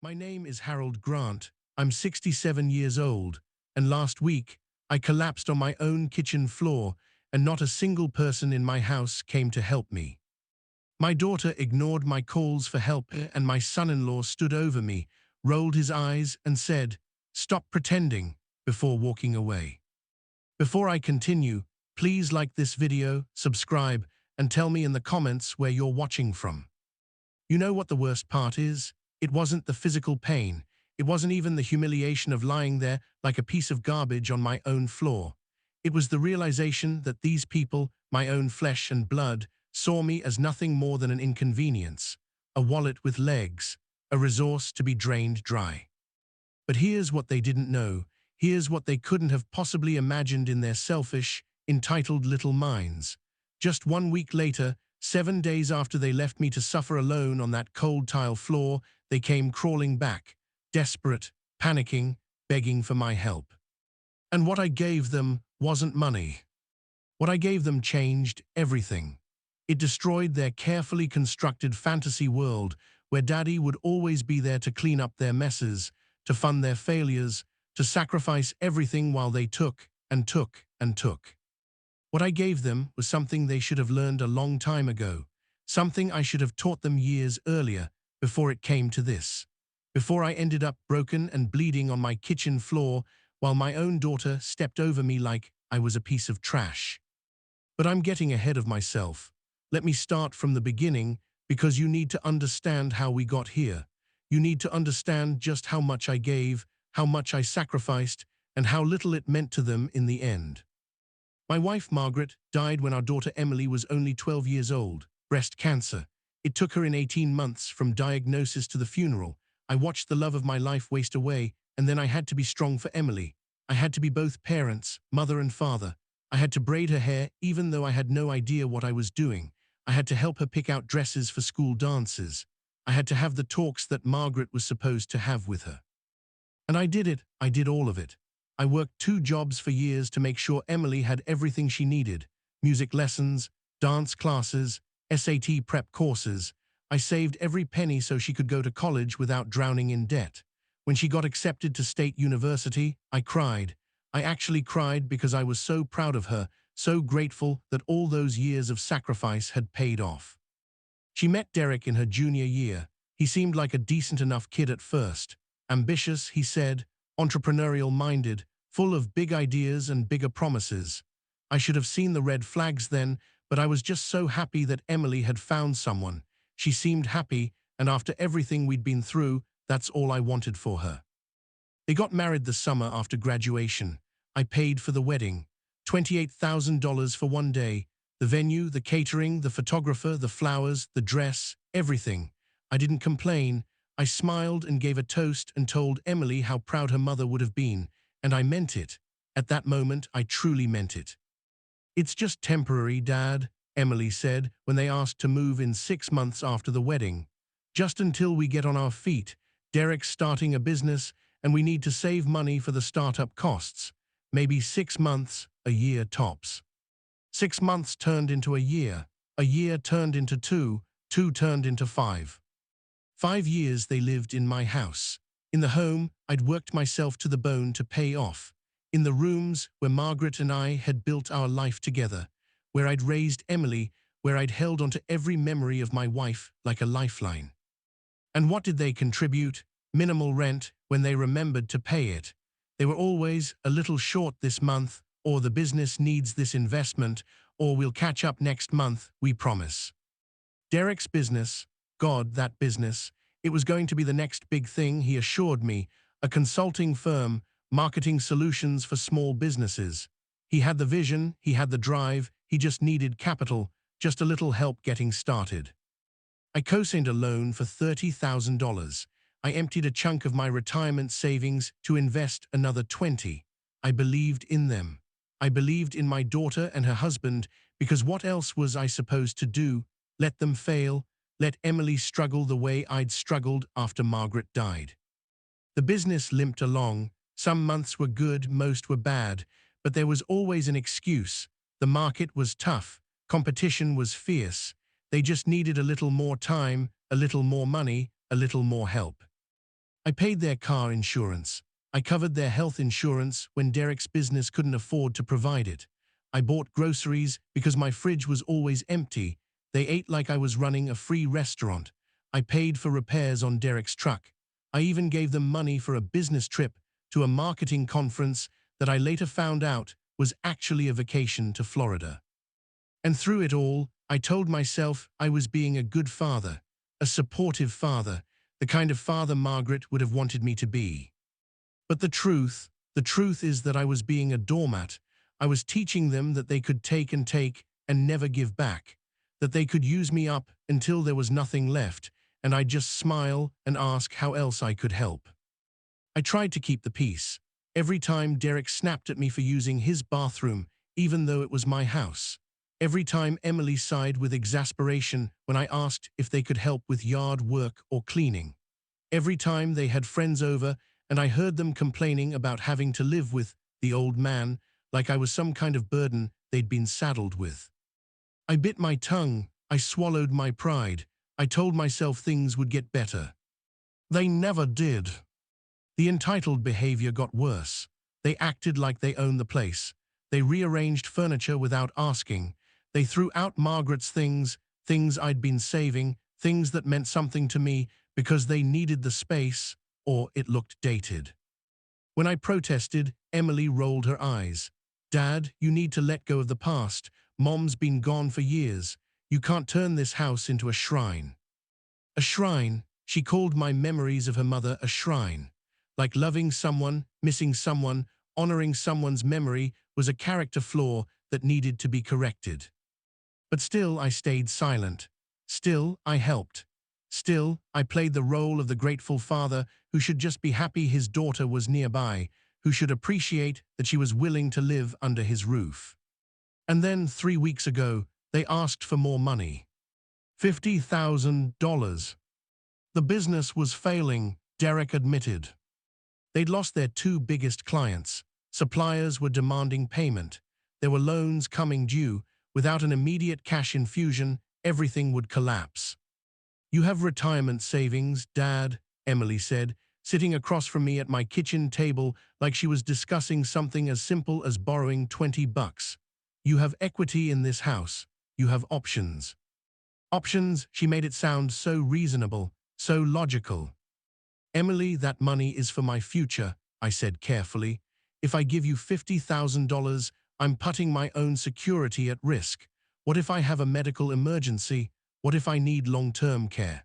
My name is Harold Grant. I'm 67 years old, and last week I collapsed on my own kitchen floor and not a single person in my house came to help me. My daughter ignored my calls for help and my son-in-law stood over me, rolled his eyes and said, "Stop pretending," before walking away. Before I continue, please like this video, subscribe, and tell me in the comments where you're watching from. You know what the worst part is? It wasn't the physical pain. It wasn't even the humiliation of lying there like a piece of garbage on my own floor. It was the realization that these people, my own flesh and blood, saw me as nothing more than an inconvenience, a wallet with legs, a resource to be drained dry. But here's what they didn't know. Here's what they couldn't have possibly imagined in their selfish, entitled little minds. Just 1 week later, 7 days after they left me to suffer alone on that cold tile floor, they came crawling back, desperate, panicking, begging for my help. And what I gave them wasn't money. What I gave them changed everything. It destroyed their carefully constructed fantasy world where Daddy would always be there to clean up their messes, to fund their failures, to sacrifice everything while they took and took and took. What I gave them was something they should have learned a long time ago, something I should have taught them years earlier, before it came to this. Before I ended up broken and bleeding on my kitchen floor while my own daughter stepped over me like I was a piece of trash. But I'm getting ahead of myself. Let me start from the beginning because you need to understand how we got here. You need to understand just how much I gave, how much I sacrificed, and how little it meant to them in the end. My wife, Margaret, died when our daughter Emily was only 12 years old, breast cancer. It took her in 18 months from diagnosis to the funeral. I watched the love of my life waste away, and then I had to be strong for Emily. I had to be both parents, mother and father. I had to braid her hair even though I had no idea what I was doing. I had to help her pick out dresses for school dances. I had to have the talks that Margaret was supposed to have with her. And I did it. I did all of it. I worked 2 jobs for years to make sure Emily had everything she needed: music lessons, dance classes, SAT prep courses. I saved every penny so she could go to college without drowning in debt. When she got accepted to state university, I cried. I actually cried because I was so proud of her, so grateful that all those years of sacrifice had paid off. She met Derek in her junior year. He seemed like a decent enough kid at first. Ambitious, he said, entrepreneurial-minded, full of big ideas and bigger promises. I should have seen the red flags then, but I was just so happy that Emily had found someone. She seemed happy, and after everything we'd been through, that's all I wanted for her. They got married the summer after graduation. I paid for the wedding. $28,000 for 1 day. The venue, the catering, the photographer, the flowers, the dress, everything. I didn't complain. I smiled and gave a toast and told Emily how proud her mother would have been, and I meant it. At that moment, I truly meant it. "It's just temporary, Dad," Emily said when they asked to move in 6 months after the wedding. "Just until we get on our feet. Derek's starting a business, and we need to save money for the startup costs. Maybe 6 months, a year tops." 6 months turned into a year turned into 2, 2 turned into 5. 5 years they lived in my house. In the home I'd worked myself to the bone to pay off. In the rooms where Margaret and I had built our life together, where I'd raised Emily, where I'd held onto every memory of my wife like a lifeline. And what did they contribute? Minimal rent when they remembered to pay it. They were always a little short this month, or the business needs this investment, or we'll catch up next month, we promise. Derek's business, God, that business, it was going to be the next big thing, he assured me, a consulting firm, marketing solutions for small businesses. He had the vision, he had the drive, he just needed capital, just a little help getting started. I co-signed a loan for $30,000. I emptied a chunk of my retirement savings to invest another 20. I believed in them. I believed in my daughter and her husband because what else was I supposed to do? Let them fail? Let Emily struggle the way I'd struggled after Margaret died? The business limped along. Some months were good, most were bad, but there was always an excuse. The market was tough. Competition was fierce. They just needed a little more time, a little more money, a little more help. I paid their car insurance. I covered their health insurance when Derek's business couldn't afford to provide it. I bought groceries because my fridge was always empty. They ate like I was running a free restaurant. I paid for repairs on Derek's truck. I even gave them money for a business trip to a marketing conference that I later found out was actually a vacation to Florida. And through it all, I told myself I was being a good father, a supportive father, the kind of father Margaret would have wanted me to be. But the truth is that I was being a doormat. I was teaching them that they could take and never give back, that they could use me up until there was nothing left, and I'd just smile and ask how else I could help. I tried to keep the peace. Every time Derek snapped at me for using his bathroom, even though it was my house. Every time Emily sighed with exasperation when I asked if they could help with yard work or cleaning. Every time they had friends over and I heard them complaining about having to live with the old man like I was some kind of burden they'd been saddled with. I bit my tongue. I swallowed my pride. I told myself things would get better. They never did. The entitled behavior got worse. They acted like they owned the place. They rearranged furniture without asking. They threw out Margaret's things I'd been saving, things that meant something to me because they needed the space or it looked dated. When I protested, Emily rolled her eyes. Dad, you need to let go of the past. Mom's been gone for years. You can't turn this house into a shrine. A shrine? She called my memories of her mother a shrine. Like loving someone, missing someone, honoring someone's memory was a character flaw that needed to be corrected. But still I stayed silent. Still I helped. Still I played the role of the grateful father who should just be happy his daughter was nearby, who should appreciate that she was willing to live under his roof. And then 3 weeks ago, they asked for more money. $50,000. The business was failing, Derek admitted. They'd lost their 2 biggest clients. Suppliers were demanding payment. There were loans coming due. Without an immediate cash infusion, everything would collapse. You have retirement savings, Dad, Emily said, sitting across from me at my kitchen table like she was discussing something as simple as borrowing $20. You have equity in this house. You have options. Options, she made it sound so reasonable, so logical. Emily, that money is for my future, I said carefully. If I give you $50,000, I'm putting my own security at risk. What if I have a medical emergency? What if I need long-term care?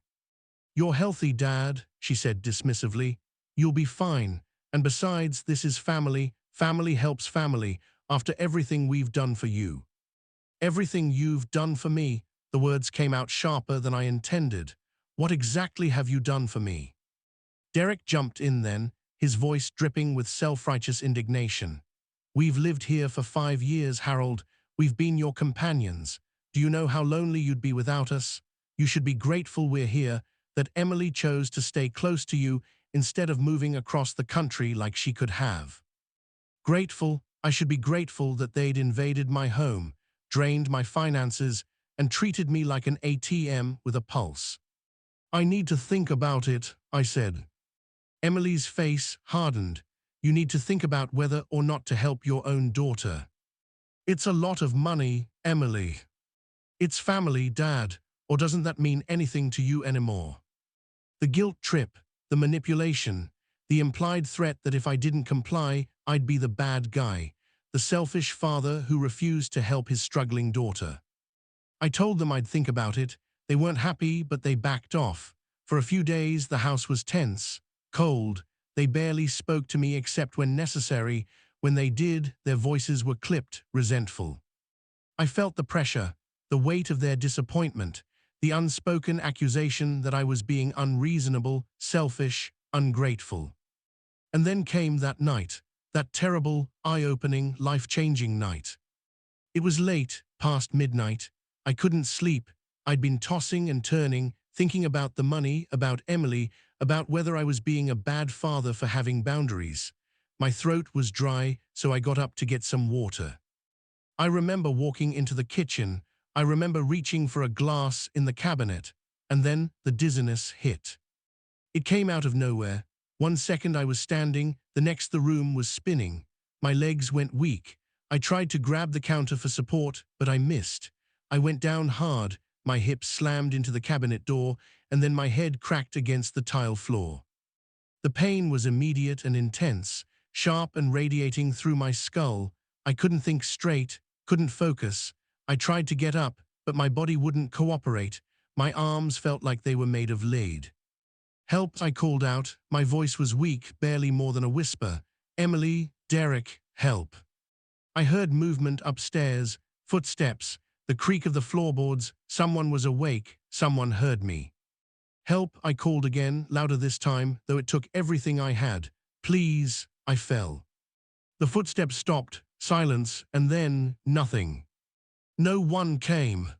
You're healthy, Dad, she said dismissively. You'll be fine. And besides, this is family. Family helps family after everything we've done for you. Everything you've done for me. The words came out sharper than I intended. What exactly have you done for me? Derek jumped in then, his voice dripping with self-righteous indignation. We've lived here for 5 years, Harold. We've been your companions. Do you know how lonely you'd be without us? You should be grateful we're here, that Emily chose to stay close to you instead of moving across the country like she could have. Grateful? I should be grateful that they'd invaded my home, drained my finances, and treated me like an ATM with a pulse. I need to think about it, I said. Emily's face hardened. You need to think about whether or not to help your own daughter. It's a lot of money, Emily. It's family, Dad, or doesn't that mean anything to you anymore? The guilt trip, the manipulation, the implied threat that if I didn't comply, I'd be the bad guy, the selfish father who refused to help his struggling daughter. I told them I'd think about it. They weren't happy, but they backed off. For a few days, the house was tense, cold. They barely spoke to me except when necessary. When they did, their voices were clipped, resentful. I felt the pressure, the weight of their disappointment, the unspoken accusation that I was being unreasonable, selfish, ungrateful. And then came that night, that terrible, eye-opening, life-changing night. It was late, past midnight. I couldn't sleep. I'd been tossing and turning, thinking about the money, about Emily, about whether I was being a bad father for having boundaries. My throat was dry, so I got up to get some water. I remember walking into the kitchen. I remember reaching for a glass in the cabinet, and then the dizziness hit. It came out of nowhere, One second I was standing, the next the room was spinning. My legs went weak. I tried to grab the counter for support, but I missed. I went down hard, my hips slammed into the cabinet door, and then my head cracked against the tile floor. The pain was immediate and intense, sharp and radiating through my skull. I couldn't think straight, couldn't focus. I tried to get up, but my body wouldn't cooperate. My arms felt like they were made of lead. "Help," I called out. My voice was weak, barely more than a whisper. "Emily, Derek, help." I heard movement upstairs, footsteps, the creak of the floorboards. Someone was awake, someone heard me. "Help," I called again, louder this time, though it took everything I had. "Please," I fell. The footsteps stopped, silence, and then nothing. No one came.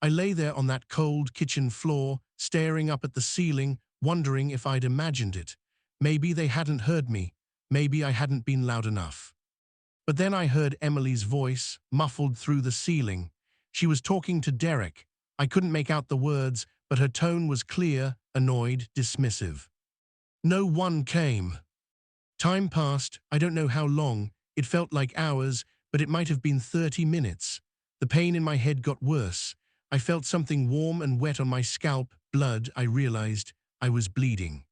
I lay there on that cold kitchen floor, staring up at the ceiling, wondering if I'd imagined it. Maybe they hadn't heard me. Maybe I hadn't been loud enough. But then I heard Emily's voice, muffled through the ceiling. She was talking to Derek. I couldn't make out the words, but her tone was clear, annoyed, dismissive. No one came. Time passed, I don't know how long. It felt like hours, but it might have been 30 minutes. The pain in my head got worse. I felt something warm and wet on my scalp, blood. I realized I was bleeding.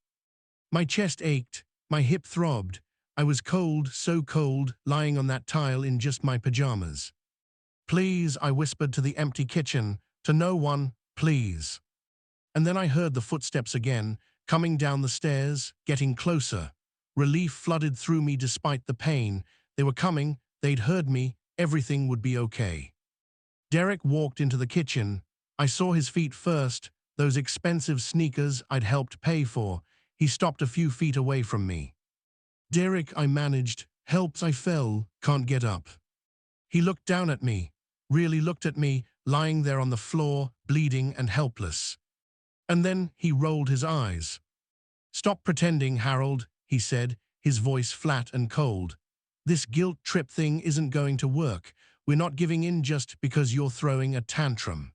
My chest ached, my hip throbbed. I was cold, so cold, lying on that tile in just my pajamas. "Please," I whispered to the empty kitchen, to no one, "please." And then I heard the footsteps again, coming down the stairs, getting closer. Relief flooded through me despite the pain. They were coming, they'd heard me, everything would be okay. Derek walked into the kitchen. I saw his feet first, those expensive sneakers I'd helped pay for. He stopped a few feet away from me. "Derek," I managed. "Help, I fell, can't get up." He looked down at me, really looked at me, lying there on the floor, bleeding and helpless. And then he rolled his eyes. "Stop pretending, Harold," he said, his voice flat and cold. "This guilt trip thing isn't going to work. We're not giving in just because you're throwing a tantrum."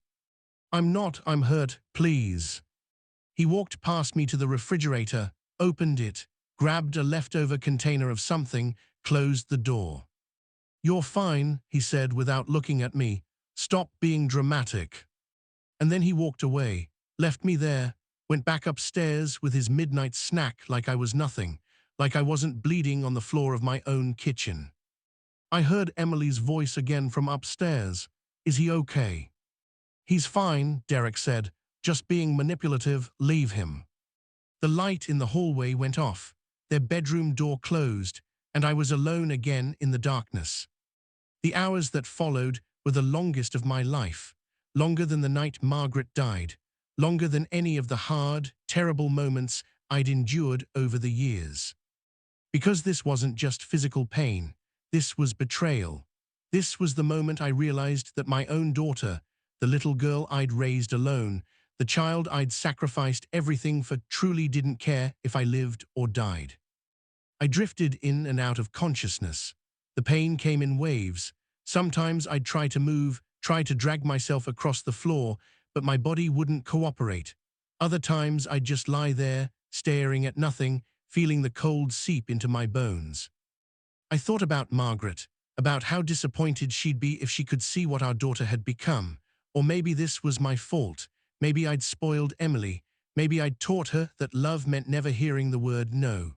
"I'm not, I'm hurt, please." He walked past me to the refrigerator, opened it, grabbed a leftover container of something, closed the door. "You're fine," he said without looking at me. "Stop being dramatic." And then he walked away, left me there, went back upstairs with his midnight snack like I was nothing, like I wasn't bleeding on the floor of my own kitchen. I heard Emily's voice again from upstairs. "Is he okay?" "He's fine," Derek said. "Just being manipulative, leave him." The light in the hallway went off. Their bedroom door closed, and I was alone again in the darkness. The hours that followed were the longest of my life, longer than the night Margaret died, longer than any of the hard, terrible moments I'd endured over the years. Because this wasn't just physical pain, this was betrayal. This was the moment I realized that my own daughter, the little girl I'd raised alone, the child I'd sacrificed everything for, truly didn't care if I lived or died. I drifted in and out of consciousness. The pain came in waves. Sometimes I'd try to move, try to drag myself across the floor, but my body wouldn't cooperate. Other times I'd just lie there, staring at nothing, feeling the cold seep into my bones. I thought about Margaret, about how disappointed she'd be if she could see what our daughter had become. Or maybe this was my fault. Maybe I'd spoiled Emily. Maybe I'd taught her that love meant never hearing the word no.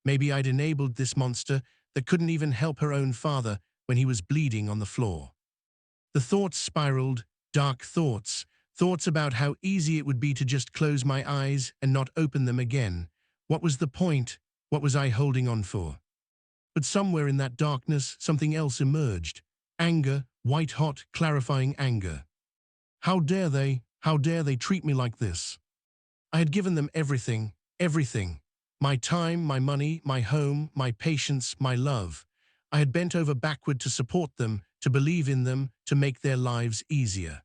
Maybe I'd enabled this monster that couldn't even help her own father when he was bleeding on the floor. The thoughts spiraled, dark thoughts, thoughts about how easy it would be to just close my eyes and not open them again. What was the point? What was I holding on for? But somewhere in that darkness, something else emerged. Anger, white-hot, clarifying anger. How dare they treat me like this? I had given them everything, everything. My time, my money, my home, my patience, my love. I had bent over backward to support them, to believe in them, to make their lives easier.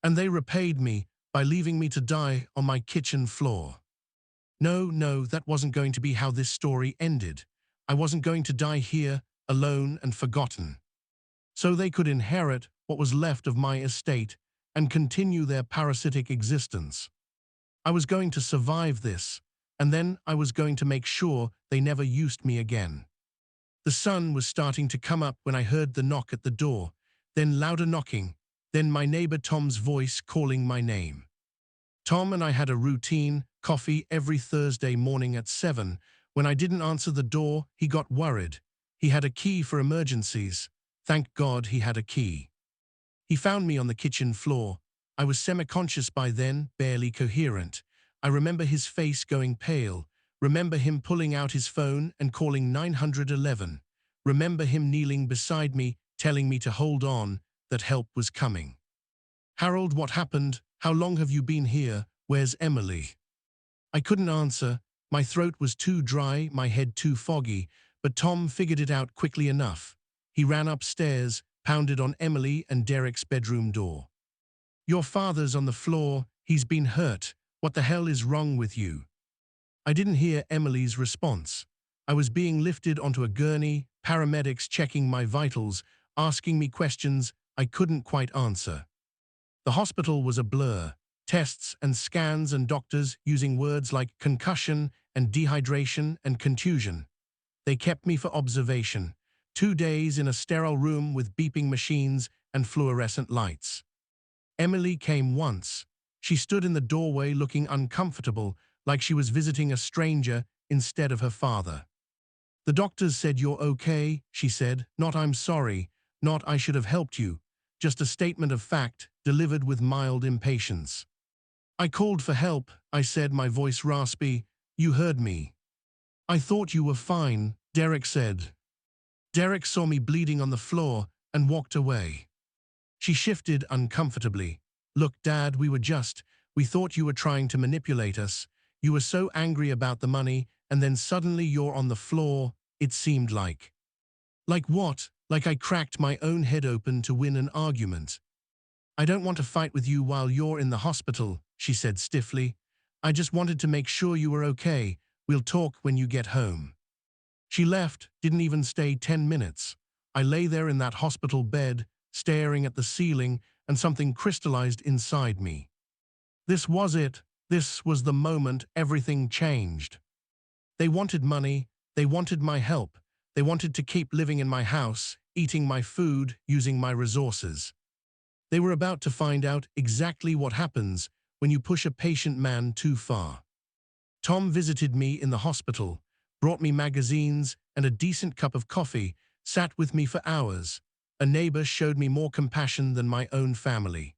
And they repaid me by leaving me to die on my kitchen floor. No, that wasn't going to be how this story ended. I wasn't going to die here, alone and forgotten. So they could inherit what was left of my estate and continue their parasitic existence. I was going to survive this, and then I was going to make sure they never used me again. The sun was starting to come up when I heard the knock at the door, then louder knocking, then my neighbor Tom's voice calling my name. Tom and I had a routine, coffee every Thursday morning at 7. When I didn't answer the door, he got worried. He had a key for emergencies. Thank God he had a key. He found me on the kitchen floor. I was semi-conscious by then, barely coherent. I remember his face going pale. Remember him pulling out his phone and calling 911. Remember him kneeling beside me, telling me to hold on, that help was coming. Harold, what happened? How long have you been here? Where's Emily? I couldn't answer. My throat was too dry, my head too foggy, but Tom figured it out quickly enough. He ran upstairs, pounded on Emily and Derek's bedroom door. Your father's on the floor. He's been hurt. What the hell is wrong with you? I didn't hear Emily's response. I was being lifted onto a gurney, paramedics checking my vitals, asking me questions I couldn't quite answer. The hospital was a blur. Tests and scans and doctors using words like concussion and dehydration and contusion. They kept me for observation. 2 days in a sterile room with beeping machines and fluorescent lights. Emily came once. She stood in the doorway looking uncomfortable, like she was visiting a stranger instead of her father. The doctors said, "You're okay," she said. "Not I'm sorry, not I should have helped you. Just a statement of fact, delivered with mild impatience." I called for help, I said, my voice raspy. "You heard me." "I thought you were fine," Derek said. Derek saw me bleeding on the floor and walked away. She shifted uncomfortably. "Look, Dad, we thought you were trying to manipulate us. You were so angry about the money, and then suddenly you're on the floor, it seemed like." "Like what?" "Like I cracked my own head open to win an argument." "I don't want to fight with you while you're in the hospital," she said stiffly. "I just wanted to make sure you were okay. We'll talk when you get home." She left, didn't even stay 10 minutes. I lay there in that hospital bed, staring at the ceiling, and something crystallized inside me. This was it. This was the moment everything changed. They wanted money. They wanted my help. They wanted to keep living in my house, eating my food, using my resources. They were about to find out exactly what happens when you push a patient man too far. Tom visited me in the hospital, brought me magazines and a decent cup of coffee, sat with me for hours. A neighbor showed me more compassion than my own family.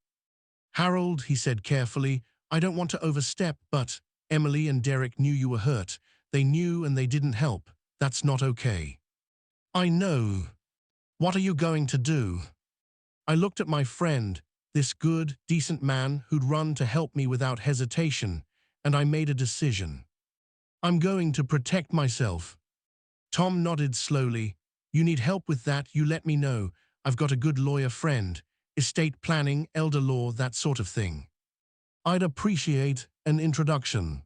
"Harold," he said carefully, "I don't want to overstep, but Emily and Derek knew you were hurt. They knew and they didn't help. That's not okay." "I know. What are you going to do?" I looked at my friend, this good, decent man who'd run to help me without hesitation, and I made a decision. "I'm going to protect myself." Tom nodded slowly. "You need help with that, you let me know. I've got a good lawyer friend. Estate planning, elder law, that sort of thing. I'd appreciate an introduction."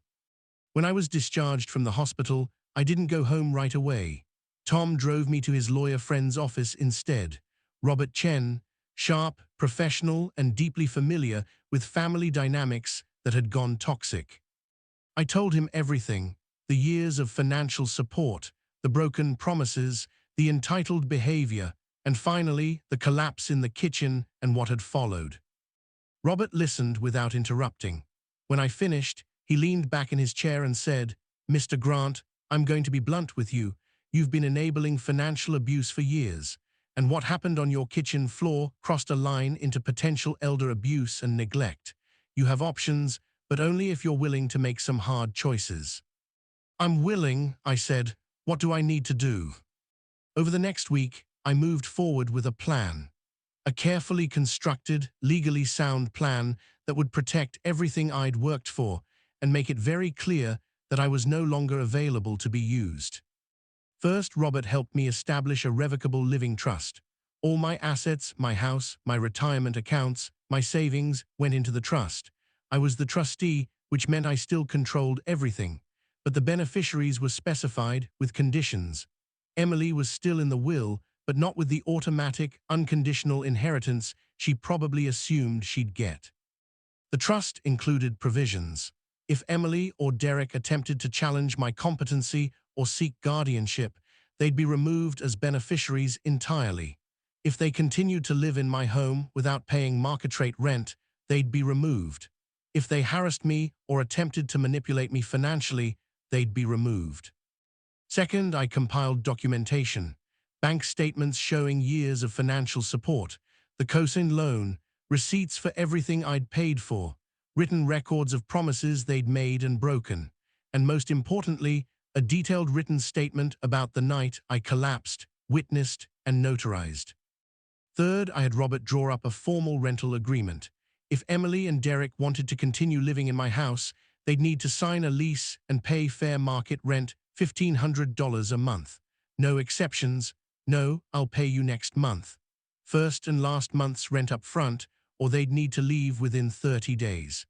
When I was discharged from the hospital, I didn't go home right away. Tom drove me to his lawyer friend's office instead. Robert Chen, sharp, professional, and deeply familiar with family dynamics that had gone toxic. I told him everything, the years of financial support, the broken promises, the entitled behavior, and finally, the collapse in the kitchen and what had followed. Robert listened without interrupting. When I finished, he leaned back in his chair and said, "Mr. Grant, I'm going to be blunt with you. You've been enabling financial abuse for years, and what happened on your kitchen floor crossed a line into potential elder abuse and neglect. You have options, but only if you're willing to make some hard choices." "I'm willing," I said. "What do I need to do?" Over the next week, I moved forward with a plan. A carefully constructed, legally sound plan that would protect everything I'd worked for and make it very clear that I was no longer available to be used. First, Robert helped me establish a revocable living trust. All my assets, my house, my retirement accounts, my savings went into the trust. I was the trustee, which meant I still controlled everything, but the beneficiaries were specified with conditions. Emily was still in the will, but not with the automatic, unconditional inheritance she probably assumed she'd get. The trust included provisions. If Emily or Derek attempted to challenge my competency or seek guardianship, they'd be removed as beneficiaries entirely. If they continued to live in my home without paying market-rate rent, they'd be removed. If they harassed me or attempted to manipulate me financially, they'd be removed. Second, I compiled documentation. Bank statements showing years of financial support, the cosign loan, receipts for everything I'd paid for, written records of promises they'd made and broken, and most importantly, a detailed written statement about the night I collapsed, witnessed, and notarized. Third, I had Robert draw up a formal rental agreement. If Emily and Derek wanted to continue living in my house, they'd need to sign a lease and pay fair market rent, $1,500 a month. No exceptions. No, I'll pay you next month. First and last month's rent up front, or they'd need to leave within 30 days.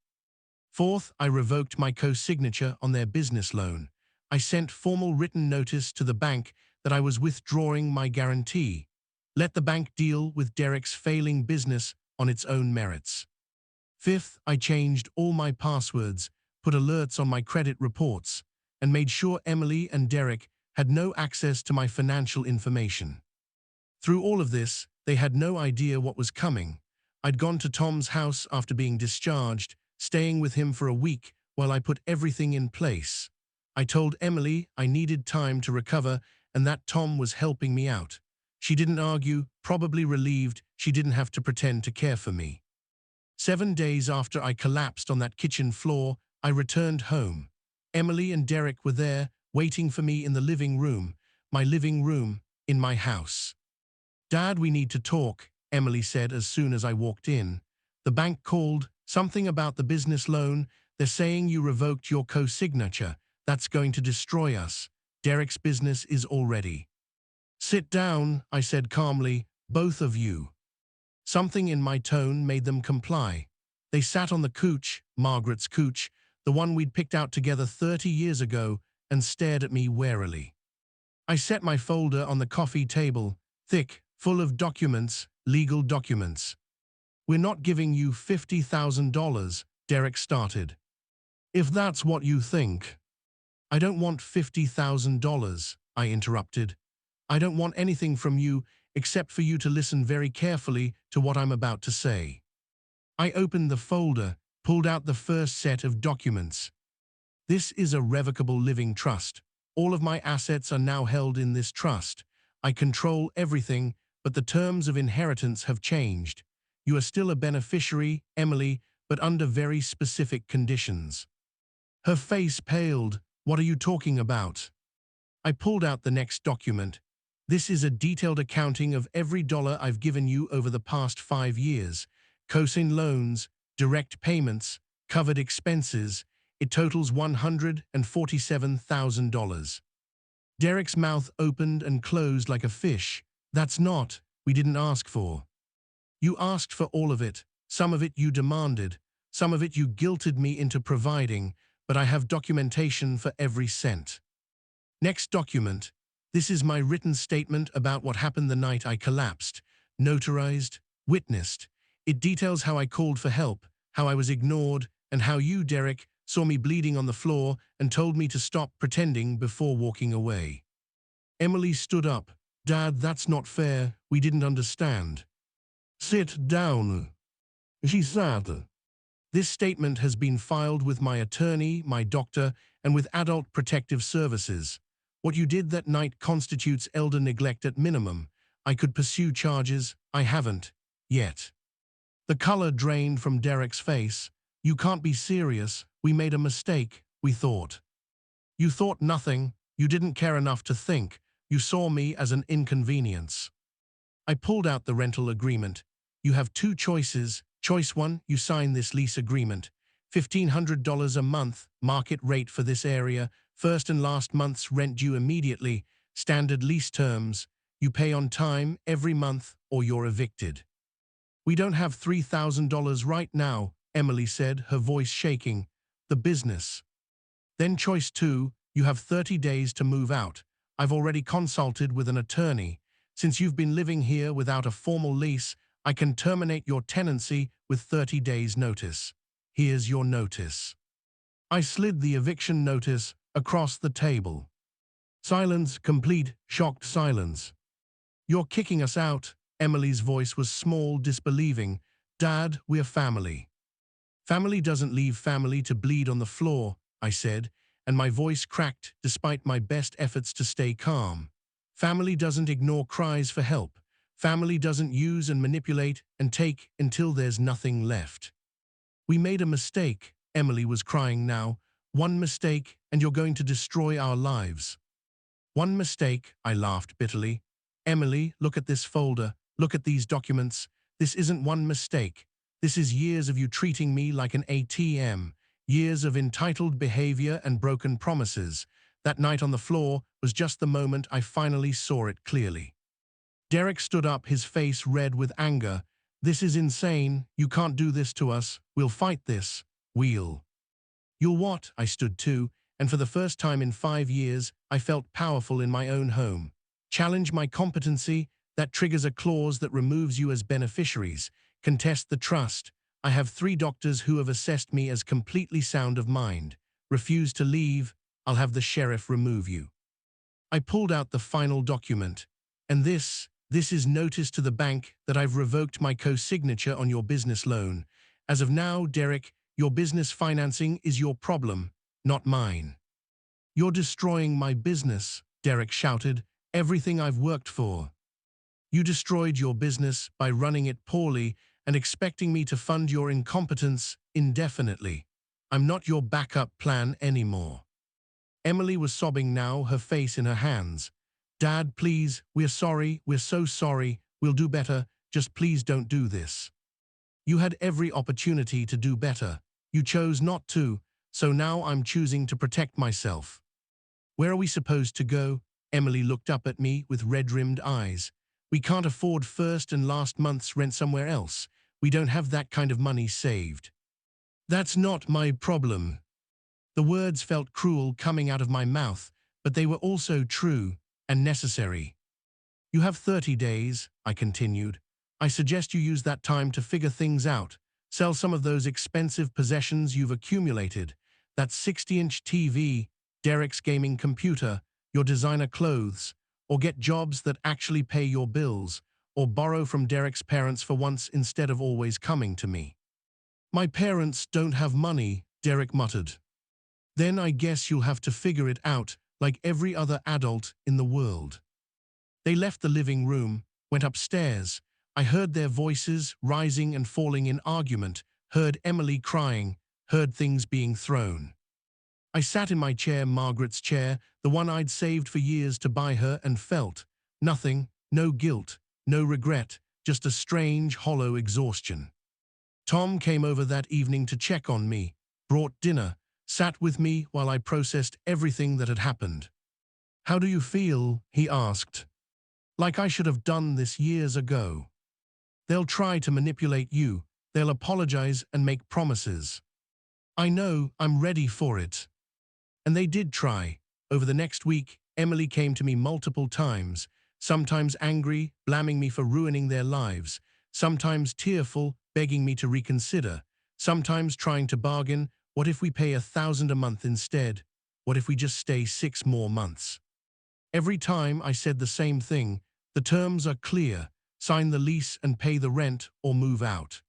Fourth, I revoked my co-signature on their business loan. I sent formal written notice to the bank that I was withdrawing my guarantee. Let the bank deal with Derek's failing business on its own merits. Fifth, I changed all my passwords, put alerts on my credit reports, and made sure Emily and Derek had no access to my financial information. Through all of this, they had no idea what was coming. I'd gone to Tom's house after being discharged, staying with him for a week while I put everything in place. I told Emily I needed time to recover and that Tom was helping me out. She didn't argue, probably relieved she didn't have to pretend to care for me. 7 days after I collapsed on that kitchen floor, I returned home. Emily and Derek were there, waiting for me in the living room, my living room, in my house. "Dad, we need to talk," Emily said as soon as I walked in. "The bank called, something about the business loan. They're saying you revoked your co-signature. That's going to destroy us. Derek's business is already." "Sit down," I said calmly, "both of you." Something in my tone made them comply. They sat on the couch, Margaret's couch, the one we'd picked out together 30 years ago, and stared at me warily. I set my folder on the coffee table, thick, full of documents, legal documents. "We're not giving you $50,000, Derek started. "If that's what you think." "I don't want $50,000, I interrupted. "I don't want anything from you except for you to listen very carefully to what I'm about to say." I opened the folder, pulled out the first set of documents. "This is a revocable living trust. All of my assets are now held in this trust. I control everything, but the terms of inheritance have changed. You are still a beneficiary, Emily, but under very specific conditions." Her face paled. "What are you talking about?" I pulled out the next document. "This is a detailed accounting of every dollar I've given you over the past 5 years. Cosign loans, direct payments, covered expenses. It totals $147,000. Derek's mouth opened and closed like a fish. "That's not, we didn't ask for." "You asked for all of it. Some of it you demanded. Some of it you guilted me into providing, but I have documentation for every cent." Next document. "This is my written statement about what happened the night I collapsed. Notarized, witnessed. It details how I called for help, how I was ignored, and how you, Derek, saw me bleeding on the floor and told me to stop pretending before walking away." Emily stood up. "Dad, that's not fair. We didn't understand." "Sit down," she said. "This statement has been filed with my attorney, my doctor, and with Adult Protective Services. What you did that night constitutes elder neglect at minimum. I could pursue charges. I haven't. Yet." The color drained from Derek's face. "You can't be serious. We made a mistake, we thought." "You thought nothing. You didn't care enough to think. You saw me as an inconvenience." I pulled out the rental agreement. "You have 2 choices. Choice 1, you sign this lease agreement. $1,500 a month, market rate for this area, first and last month's rent due immediately, standard lease terms. You pay on time every month or you're evicted." "We don't have $3,000 right now," Emily said, her voice shaking. "The business." "Then choice 2, you have 30 days to move out. I've already consulted with an attorney. Since you've been living here without a formal lease, I can terminate your tenancy with 30 days' notice. Here's your notice." I slid the eviction notice across the table. Silence, complete, shocked silence. You're kicking us out. Emily's voice was small, disbelieving. Dad, we're family. Family doesn't leave family to bleed on the floor, I said, and my voice cracked despite my best efforts to stay calm. Family doesn't ignore cries for help. Family doesn't use and manipulate and take until there's nothing left. We made a mistake, Emily was crying now. One mistake, and you're going to destroy our lives. One mistake, I laughed bitterly. Emily, look at this folder. Look at these documents. This isn't one mistake. This is years of you treating me like an ATM. Years of entitled behavior and broken promises. That night on the floor was just the moment I finally saw it clearly. Derek stood up, his face red with anger. This is insane. You can't do this to us. We'll fight this. You'll what? I stood too, and for the first time in 5 years, I felt powerful in my own home. Challenge my competency, that triggers a clause that removes you as beneficiaries. Contest the trust. I have 3 doctors who have assessed me as completely sound of mind. Refuse to leave, I'll have the sheriff remove you. I pulled out the final document. And this is notice to the bank that I've revoked my co-signature on your business loan. As of now, Derek, your business financing is your problem, not mine. You're destroying my business, Derek shouted, everything I've worked for. You destroyed your business by running it poorly and expecting me to fund your incompetence indefinitely. I'm not your backup plan anymore. Emily was sobbing now, her face in her hands. Dad, please, we're sorry, we're so sorry, we'll do better, just please don't do this. You had every opportunity to do better. You chose not to, so now I'm choosing to protect myself. Where are we supposed to go? Emily looked up at me with red-rimmed eyes. We can't afford first and last month's rent somewhere else. We don't have that kind of money saved. That's not my problem. The words felt cruel coming out of my mouth, but they were also true and necessary. You have 30 days, I continued. I suggest you use that time to figure things out. Sell some of those expensive possessions you've accumulated. That 60-inch TV, Derek's gaming computer, your designer clothes, or get jobs that actually pay your bills, or borrow from Derek's parents for once instead of always coming to me. My parents don't have money, Derek muttered. Then I guess you'll have to figure it out like every other adult in the world. They left the living room, went upstairs. I heard their voices rising and falling in argument, heard Emily crying, heard things being thrown. I sat in my chair, Margaret's chair, the one I'd saved for years to buy her, and felt nothing, no guilt, no regret, just a strange, hollow exhaustion. Tom came over that evening to check on me, brought dinner, sat with me while I processed everything that had happened. How do you feel? He asked. Like I should have done this years ago. They'll try to manipulate you. They'll apologize and make promises. I know, I'm ready for it. And they did try. Over the next week, Emily came to me multiple times, sometimes angry, blaming me for ruining their lives, sometimes tearful, begging me to reconsider, sometimes trying to bargain. What if we pay $1,000 a month instead? What if we just stay 6 more months? Every time I said the same thing, the terms are clear, sign the lease and pay the rent or move out.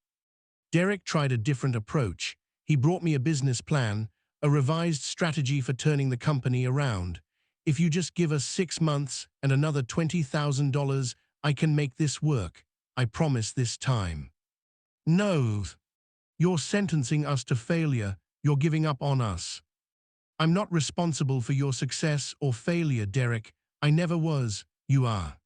Derek tried a different approach. He brought me a business plan, a revised strategy for turning the company around. If you just give us 6 months and another $20,000, I can make this work. I promise this time. No. You're sentencing us to failure. You're giving up on us. I'm not responsible for your success or failure, Derek. I never was. You are.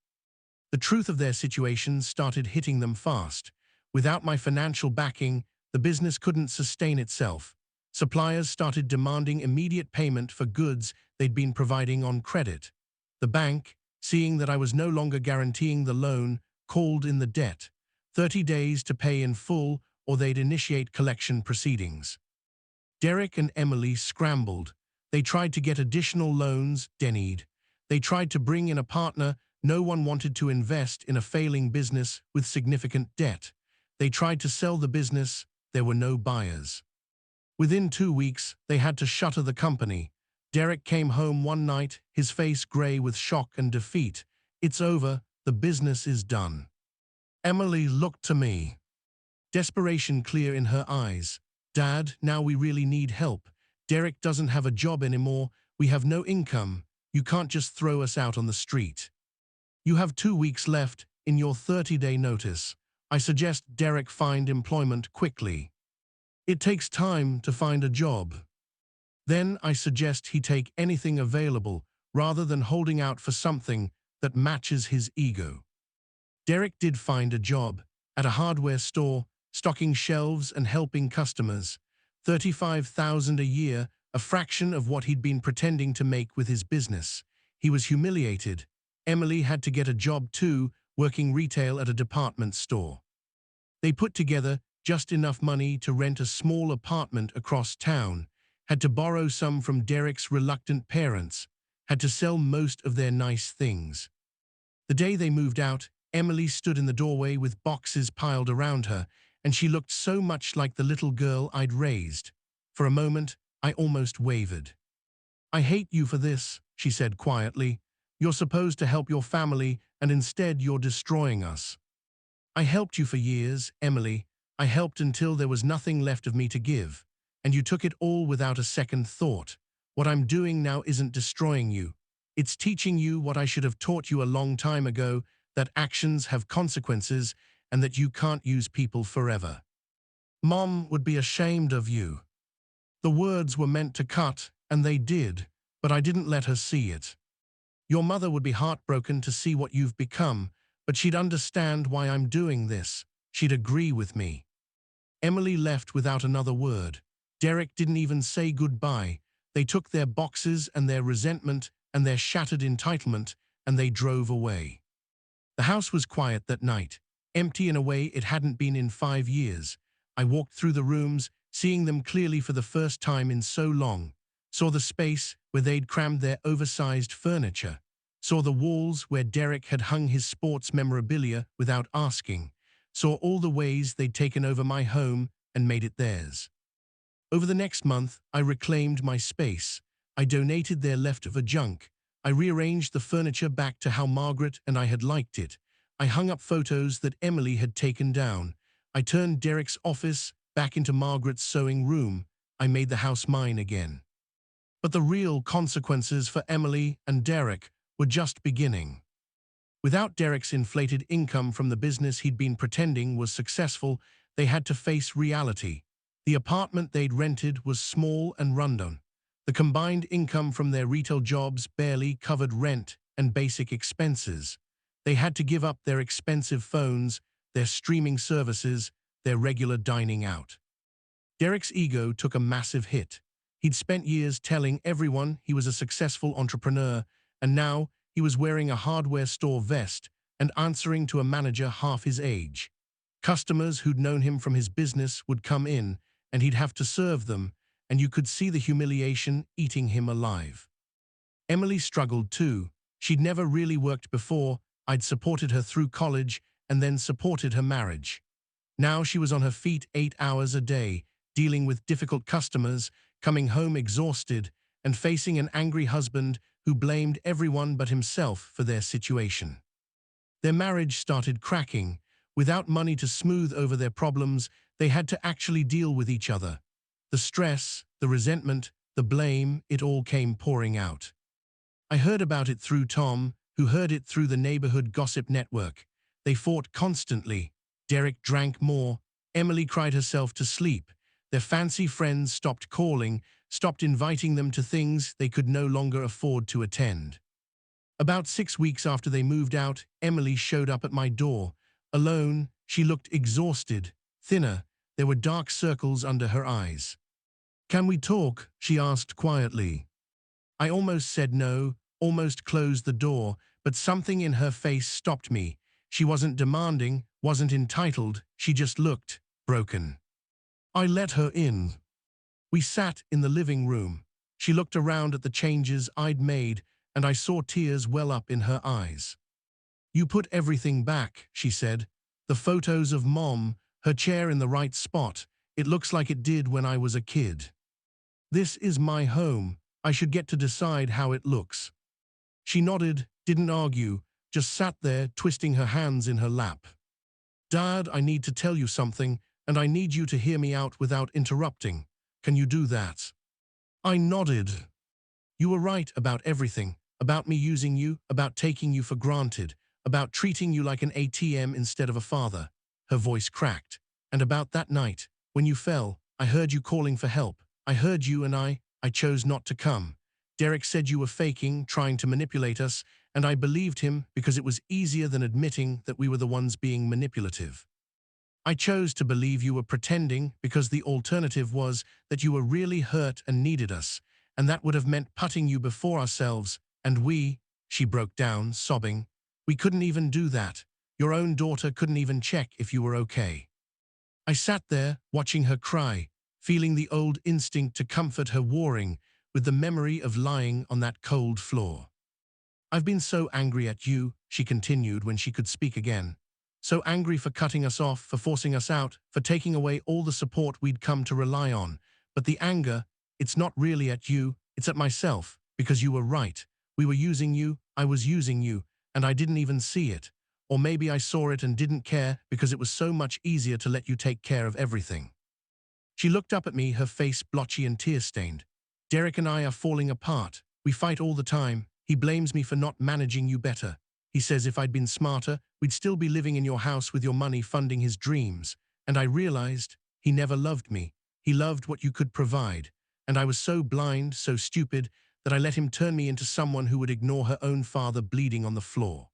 The truth of their situation started hitting them fast. Without my financial backing, the business couldn't sustain itself. Suppliers started demanding immediate payment for goods they'd been providing on credit. The bank, seeing that I was no longer guaranteeing the loan, called in the debt. 30 days to pay in full or they'd initiate collection proceedings. Derek and Emily scrambled. They tried to get additional loans, denied. They tried to bring in a partner. No one wanted to invest in a failing business with significant debt. They tried to sell the business. There were no buyers. Within 2 weeks, they had to shutter the company. Derek came home one night, his face grey with shock and defeat. It's over, the business is done. Emily looked to me, desperation clear in her eyes. Dad, now we really need help. Derek doesn't have a job anymore, we have no income. You can't just throw us out on the street. You have 2 weeks left in your 30-day notice. I suggest Derek find employment quickly. It takes time to find a job. Then I suggest he take anything available rather than holding out for something that matches his ego. Derek did find a job at a hardware store, stocking shelves and helping customers. $35,000 a year, a fraction of what he'd been pretending to make with his business. He was humiliated. Emily had to get a job too, working retail at a department store. They put together just enough money to rent a small apartment across town, had to borrow some from Derek's reluctant parents, had to sell most of their nice things. The day they moved out, Emily stood in the doorway with boxes piled around her, and she looked so much like the little girl I'd raised. For a moment, I almost wavered. I hate you for this, she said quietly. You're supposed to help your family, and instead you're destroying us. I helped you for years, Emily. I helped until there was nothing left of me to give, and you took it all without a second thought. What I'm doing now isn't destroying you. It's teaching you what I should have taught you a long time ago, that actions have consequences and that you can't use people forever. Mom would be ashamed of you. The words were meant to cut, and they did, but I didn't let her see it. Your mother would be heartbroken to see what you've become, but she'd understand why I'm doing this. She'd agree with me. Emily left without another word. Derek didn't even say goodbye. They took their boxes and their resentment and their shattered entitlement, and they drove away. The house was quiet that night, empty in a way it hadn't been in 5 years. I walked through the rooms, seeing them clearly for the first time in so long. Saw the space where they'd crammed their oversized furniture. Saw the walls where Derek had hung his sports memorabilia without asking. Saw all the ways they'd taken over my home and made it theirs. Over the next month, I reclaimed my space. I donated their leftover junk. I rearranged the furniture back to how Margaret and I had liked it. I hung up photos that Emily had taken down. I turned Derek's office back into Margaret's sewing room. I made the house mine again. But the real consequences for Emily and Derek were just beginning. Without Derek's inflated income from the business he'd been pretending was successful, they had to face reality. The apartment they'd rented was small and rundown. The combined income from their retail jobs barely covered rent and basic expenses. They had to give up their expensive phones, their streaming services, their regular dining out. Derek's ego took a massive hit. He'd spent years telling everyone he was a successful entrepreneur, and now he was wearing a hardware store vest and answering to a manager half his age. Customers who'd known him from his business would come in, and he'd have to serve them, and you could see the humiliation eating him alive. Emily struggled too. She'd never really worked before. I'd supported her through college and then supported her marriage. Now she was on her feet 8 hours a day, dealing with difficult customers, coming home exhausted, and facing an angry husband who blamed everyone but himself for their situation. Their marriage started cracking. Without money to smooth over their problems, they had to actually deal with each other. The stress, the resentment, the blame, it all came pouring out. I heard about it through Tom, who heard it through the neighborhood gossip network. They fought constantly. Derek drank more. Emily cried herself to sleep. Their fancy friends stopped calling, stopped inviting them to things they could no longer afford to attend. About 6 weeks after they moved out, Emily showed up at my door. Alone, she looked exhausted, thinner. There were dark circles under her eyes. "Can we talk?" she asked quietly. I almost said no, almost closed the door, but something in her face stopped me. She wasn't demanding, wasn't entitled, she just looked broken. I let her in. We sat in the living room. She looked around at the changes I'd made, and I saw tears well up in her eyes. "You put everything back," she said. "The photos of Mom, her chair in the right spot, It looks like it did when I was a kid. This is my home. I should get to decide how it looks. She nodded, didn't argue, just sat there twisting her hands in her lap. Dad, I need to tell you something, and I need you to hear me out without interrupting. Can you do that? I nodded. You were right about everything, about me using you, about taking you for granted, about treating you like an ATM instead of a father. Her voice cracked. And about that night, when you fell, I heard you calling for help. I heard you and I chose not to come. Derek said you were faking, trying to manipulate us, and I believed him because it was easier than admitting that we were the ones being manipulative. I chose to believe you were pretending because the alternative was that you were really hurt and needed us, and that would have meant putting you before ourselves, and she broke down, sobbing, we couldn't even do that. Your own daughter couldn't even check if you were okay. I sat there, watching her cry, feeling the old instinct to comfort her warring with the memory of lying on that cold floor. I've been so angry at you, she continued when she could speak again. So angry for cutting us off, for forcing us out, for taking away all the support we'd come to rely on. But the anger, it's not really at you, it's at myself, because you were right. We were using you, I was using you, and I didn't even see it. Or maybe I saw it and didn't care because it was so much easier to let you take care of everything. She looked up at me, her face blotchy and tear-stained. Derek and I are falling apart. We fight all the time. He blames me for not managing you better. He says if I'd been smarter, we'd still be living in your house with your money funding his dreams. And I realized he never loved me. He loved what you could provide. And I was so blind, so stupid, that I let him turn me into someone who would ignore her own father bleeding on the floor.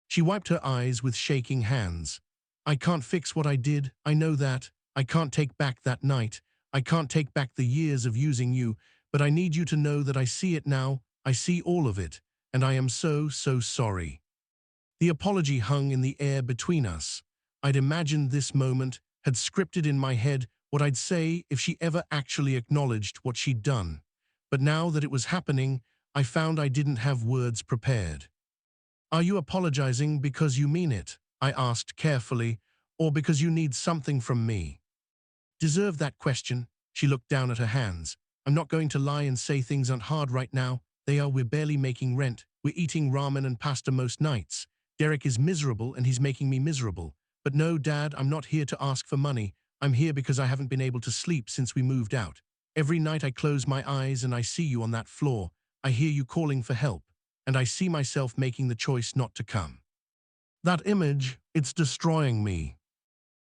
She wiped her eyes with shaking hands. I can't fix what I did, I know that. I can't take back that night. I can't take back the years of using you, but I need you to know that I see it now. I see all of it, and I am so, so sorry. The apology hung in the air between us. I'd imagined this moment, had scripted in my head what I'd say if she ever actually acknowledged what she'd done. But now that it was happening, I found I didn't have words prepared. Are you apologizing because you mean it? I asked carefully, or because you need something from me? Deserve that question? She looked down at her hands. I'm not going to lie and say things aren't hard right now. We're barely making rent. We're eating ramen and pasta most nights. Derek is miserable and he's making me miserable. But no, Dad, I'm not here to ask for money. I'm here because I haven't been able to sleep since we moved out. Every night I close my eyes and I see you on that floor. I hear you calling for help. And I see myself making the choice not to come. That image, it's destroying me.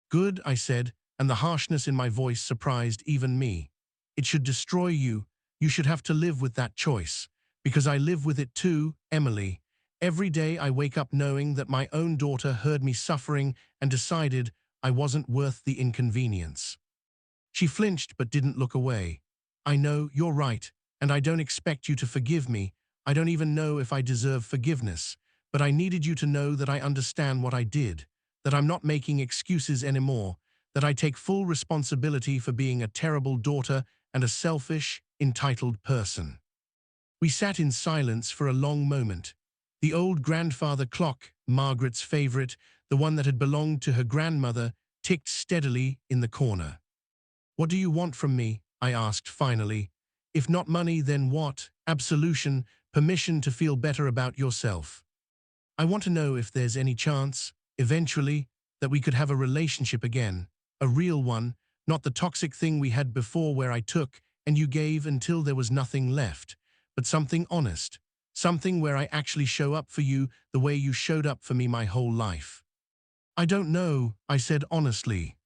Good, I said, and the harshness in my voice surprised even me. It should destroy you. You should have to live with that choice. Because I live with it too, Emily. Every day I wake up knowing that my own daughter heard me suffering and decided I wasn't worth the inconvenience. She flinched but didn't look away. I know, you're right, and I don't expect you to forgive me. I don't even know if I deserve forgiveness. But I needed you to know that I understand what I did, that I'm not making excuses anymore, that I take full responsibility for being a terrible daughter and a selfish, entitled person. We sat in silence for a long moment. The old grandfather clock, Margaret's favorite, the one that had belonged to her grandmother, ticked steadily in the corner. What do you want from me? I asked finally. If not money, then what? Absolution, permission to feel better about yourself. I want to know if there's any chance, eventually, that we could have a relationship again, a real one, not the toxic thing we had before where I took and you gave until there was nothing left, but something honest, something where I actually show up for you the way you showed up for me my whole life. I don't know, I said honestly.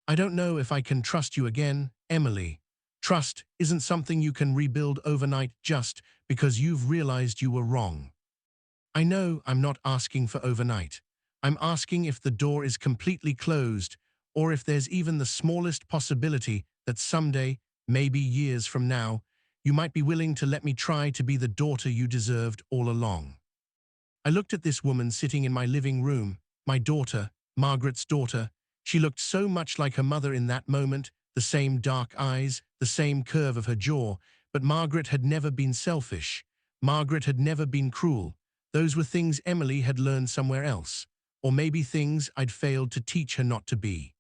I don't know if I can trust you again, Emily. Trust isn't something you can rebuild overnight just because you've realized you were wrong. I know I'm not asking for overnight. I'm asking if the door is completely closed, or if there's even the smallest possibility that someday, maybe years from now, you might be willing to let me try to be the daughter you deserved all along. I looked at this woman sitting in my living room, my daughter, Margaret's daughter. She looked so much like her mother in that moment, the same dark eyes, the same curve of her jaw, but Margaret had never been selfish. Margaret had never been cruel. Those were things Emily had learned somewhere else, or maybe things I'd failed to teach her not to be.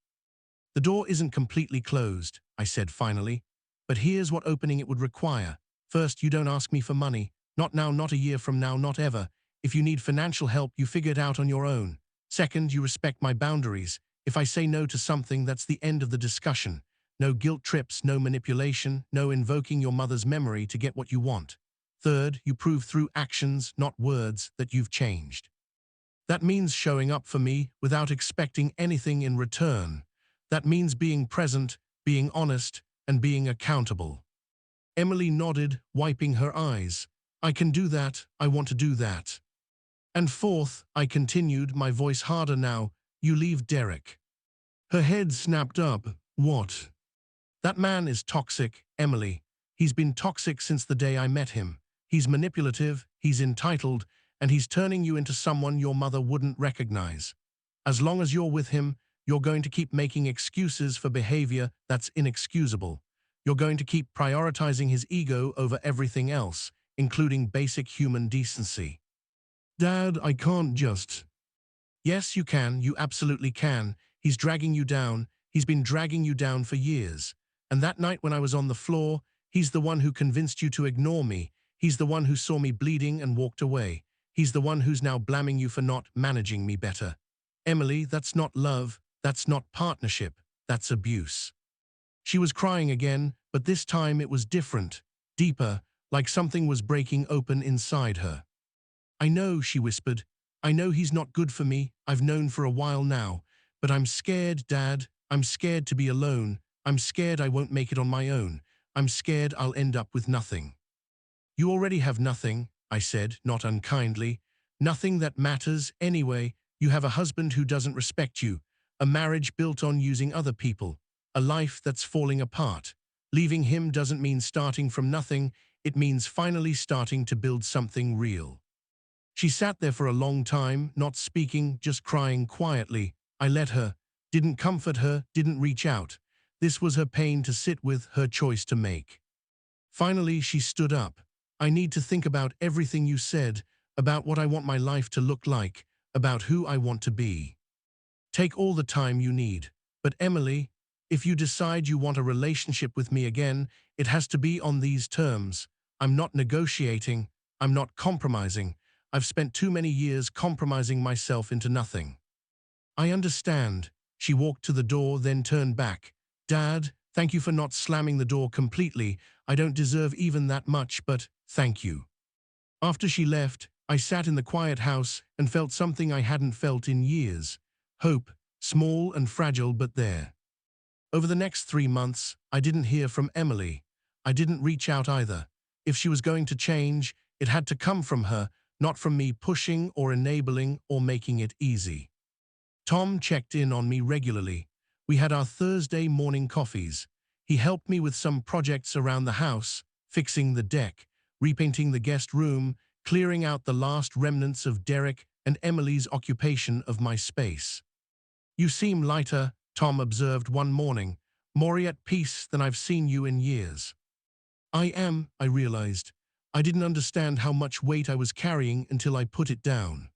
The door isn't completely closed, I said finally, but here's what opening it would require. First, you don't ask me for money. Not now, not a year from now, not ever. If you need financial help, you figure it out on your own. Second, you respect my boundaries. If I say no to something, that's the end of the discussion. No guilt trips, no manipulation, no invoking your mother's memory to get what you want. Third, you prove through actions, not words, that you've changed. That means showing up for me without expecting anything in return. That means being present, being honest, and being accountable. Emily nodded, wiping her eyes. I can do that, I want to do that. And fourth, I continued, my voice harder now, you leave Derek. Her head snapped up. What? That man is toxic, Emily. He's been toxic since the day I met him. He's manipulative, he's entitled, and he's turning you into someone your mother wouldn't recognize. As long as you're with him, you're going to keep making excuses for behavior that's inexcusable. You're going to keep prioritizing his ego over everything else, including basic human decency. Dad, I can't just... Yes, you can. You absolutely can. He's dragging you down. He's been dragging you down for years. And that night when I was on the floor, he's the one who convinced you to ignore me. He's the one who saw me bleeding and walked away. He's the one who's now blaming you for not managing me better. Emily, that's not love. That's not partnership. That's abuse. She was crying again, but this time it was different, deeper, like something was breaking open inside her. I know, she whispered. I know he's not good for me. I've known for a while now. But I'm scared, Dad. I'm scared to be alone. I'm scared I won't make it on my own. I'm scared I'll end up with nothing. You already have nothing, I said, not unkindly. Nothing that matters anyway. You have a husband who doesn't respect you, a marriage built on using other people, a life that's falling apart. Leaving him doesn't mean starting from nothing. It means finally starting to build something real. She sat there for a long time, not speaking, just crying quietly. I let her, didn't comfort her, didn't reach out. This was her pain to sit with, her choice to make. Finally, she stood up. I need to think about everything you said, about what I want my life to look like, about who I want to be. Take all the time you need. But Emily, if you decide you want a relationship with me again, it has to be on these terms. I'm not negotiating. I'm not compromising. I've spent too many years compromising myself into nothing. I understand. She walked to the door, then turned back. Dad, thank you for not slamming the door completely. I don't deserve even that much, but thank you. After she left, I sat in the quiet house and felt something I hadn't felt in years. Hope, small and fragile, but there. Over the next 3 months, I didn't hear from Emily. I didn't reach out either. If she was going to change, it had to come from her, not from me pushing or enabling or making it easy. Tom checked in on me regularly. We had our Thursday morning coffees. He helped me with some projects around the house, fixing the deck, repainting the guest room, clearing out the last remnants of Derek and Emily's occupation of my space. You seem lighter, Tom observed one morning, more at peace than I've seen you in years. I am, I realized. I didn't understand how much weight I was carrying until I put it down.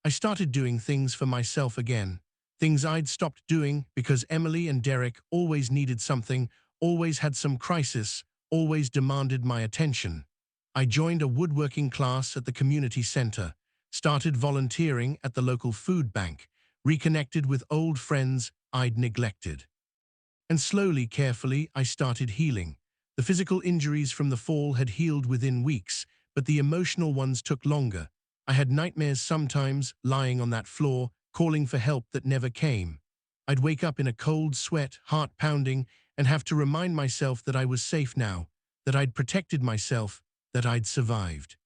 I started doing things for myself again, things I'd stopped doing because Emily and Derek always needed something, always had some crisis, always demanded my attention. I joined a woodworking class at the community center, started volunteering at the local food bank, reconnected with old friends I'd neglected. And slowly, carefully, I started healing. The physical injuries from the fall had healed within weeks, but the emotional ones took longer. I had nightmares sometimes, lying on that floor, calling for help that never came. I'd wake up in a cold sweat, heart pounding, and have to remind myself that I was safe now, that I'd protected myself, that I'd survived.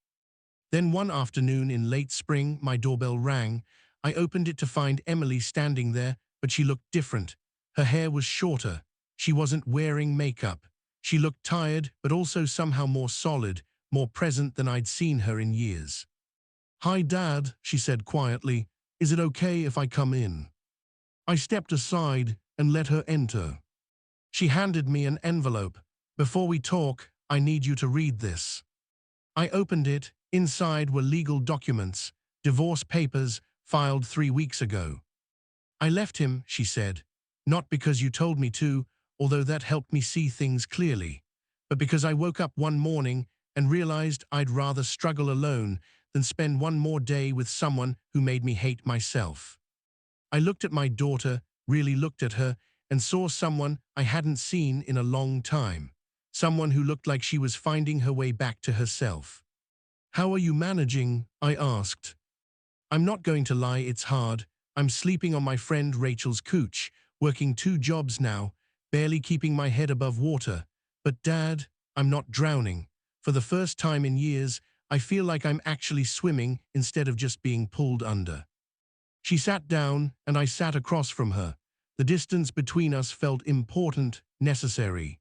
Then one afternoon in late spring, my doorbell rang. I opened it to find Emily standing there, but she looked different. Her hair was shorter. She wasn't wearing makeup. She looked tired, but also somehow more solid, more present than I'd seen her in years. Hi, Dad, she said quietly. Is it okay if I come in? I stepped aside and let her enter. She handed me an envelope. Before we talk, I need you to read this. I opened it. Inside were legal documents, divorce papers filed 3 weeks ago. I left him, she said. Not because you told me to, although that helped me see things clearly, but because I woke up one morning and realized I'd rather struggle alone than spend one more day with someone who made me hate myself. I looked at my daughter, really looked at her, and saw someone I hadn't seen in a long time. Someone who looked like she was finding her way back to herself. "How are you managing?" I asked. "I'm not going to lie, it's hard. I'm sleeping on my friend Rachel's couch, working 2 jobs now, barely keeping my head above water. But Dad, I'm not drowning. For the first time in years, I feel like I'm actually swimming instead of just being pulled under." She sat down, and I sat across from her. The distance between us felt important, necessary.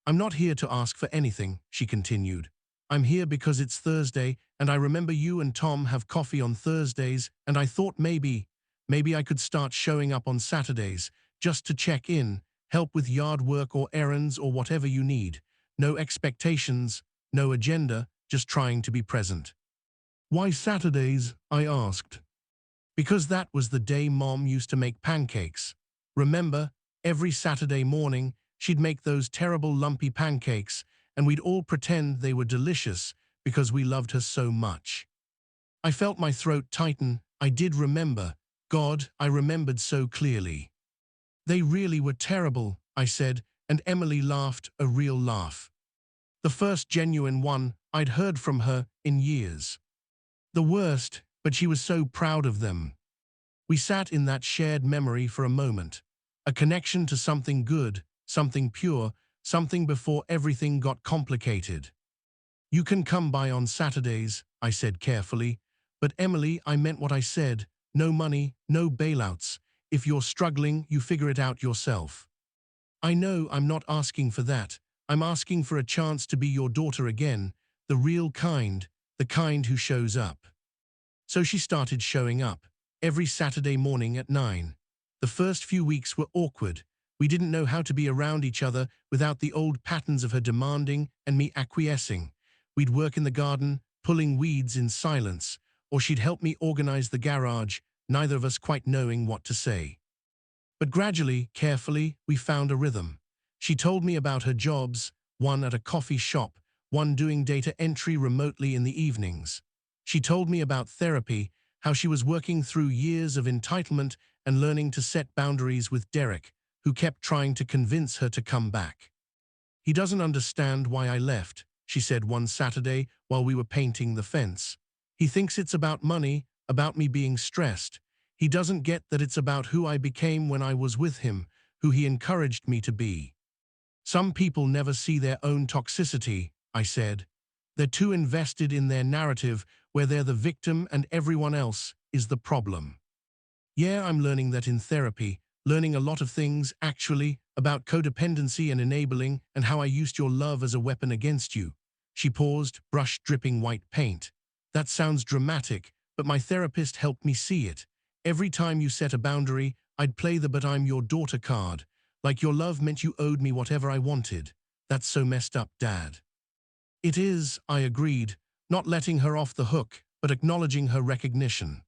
"I'm not here to ask for anything," she continued. "I'm here because it's Thursday, and I remember you and Tom have coffee on Thursdays, and I thought maybe I could start showing up on Saturdays, just to check in, help with yard work or errands or whatever you need. No expectations, no agenda, just trying to be present." "Why Saturdays?" I asked. "Because that was the day Mom used to make pancakes. Remember, every Saturday morning, she'd make those terrible lumpy pancakes, and we'd all pretend they were delicious because we loved her so much." I felt my throat tighten. I did remember. God, I remembered so clearly. "They really were terrible," I said, and Emily laughed, a real laugh. The first genuine one I'd heard from her in years. The worst, but she was so proud of them. We sat in that shared memory for a moment. A connection to something good, something pure, something before everything got complicated. "You can come by on Saturdays," I said carefully. "But Emily, I meant what I said. No money, no bailouts. If you're struggling, you figure it out yourself." "I know, I'm not asking for that. I'm asking for a chance to be your daughter again, the real kind, the kind who shows up." So she started showing up, every Saturday morning at 9. The first few weeks were awkward. We didn't know how to be around each other without the old patterns of her demanding and me acquiescing. We'd work in the garden, pulling weeds in silence, or she'd help me organize the garage, neither of us quite knowing what to say. But gradually, carefully, we found a rhythm. She told me about her jobs, one at a coffee shop, one doing data entry remotely in the evenings. She told me about therapy, how she was working through years of entitlement and learning to set boundaries with Derek, who kept trying to convince her to come back. "He doesn't understand why I left," she said one Saturday while we were painting the fence. "He thinks it's about money, about me being stressed. He doesn't get that it's about who I became when I was with him, who he encouraged me to be." "Some people never see their own toxicity," I said. "They're too invested in their narrative where they're the victim and everyone else is the problem." "Yeah, I'm learning that in therapy, learning a lot of things, actually, about codependency and enabling and how I used your love as a weapon against you." She paused, brush dripping white paint. "That sounds dramatic, but my therapist helped me see it. Every time you set a boundary, I'd play the 'but I'm your daughter' card, like your love meant you owed me whatever I wanted. That's so messed up, Dad." "It is," I agreed, not letting her off the hook, but acknowledging her recognition.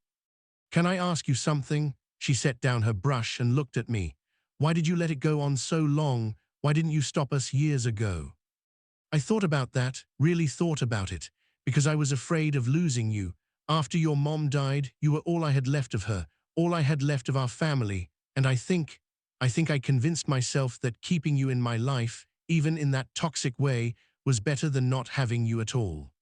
"Can I ask you something?" She set down her brush and looked at me. "Why did you let it go on so long? Why didn't you stop us years ago?" I thought about that, really thought about it, because I was afraid of losing you. After your mom died, you were all I had left of her, all I had left of our family, and I think I convinced myself that keeping you in my life, even in that toxic way, was better than not having you at all.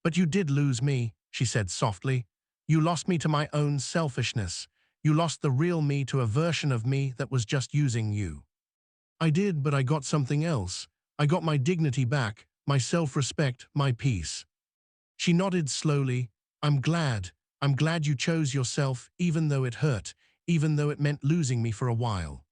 "But you did lose me," she said softly. "You lost me to my own selfishness. You lost the real me to a version of me that was just using you." "I did, but I got something else. I got my dignity back, my self-respect, my peace." She nodded slowly. I'm glad you chose yourself, even though it hurt, even though it meant losing me for a while."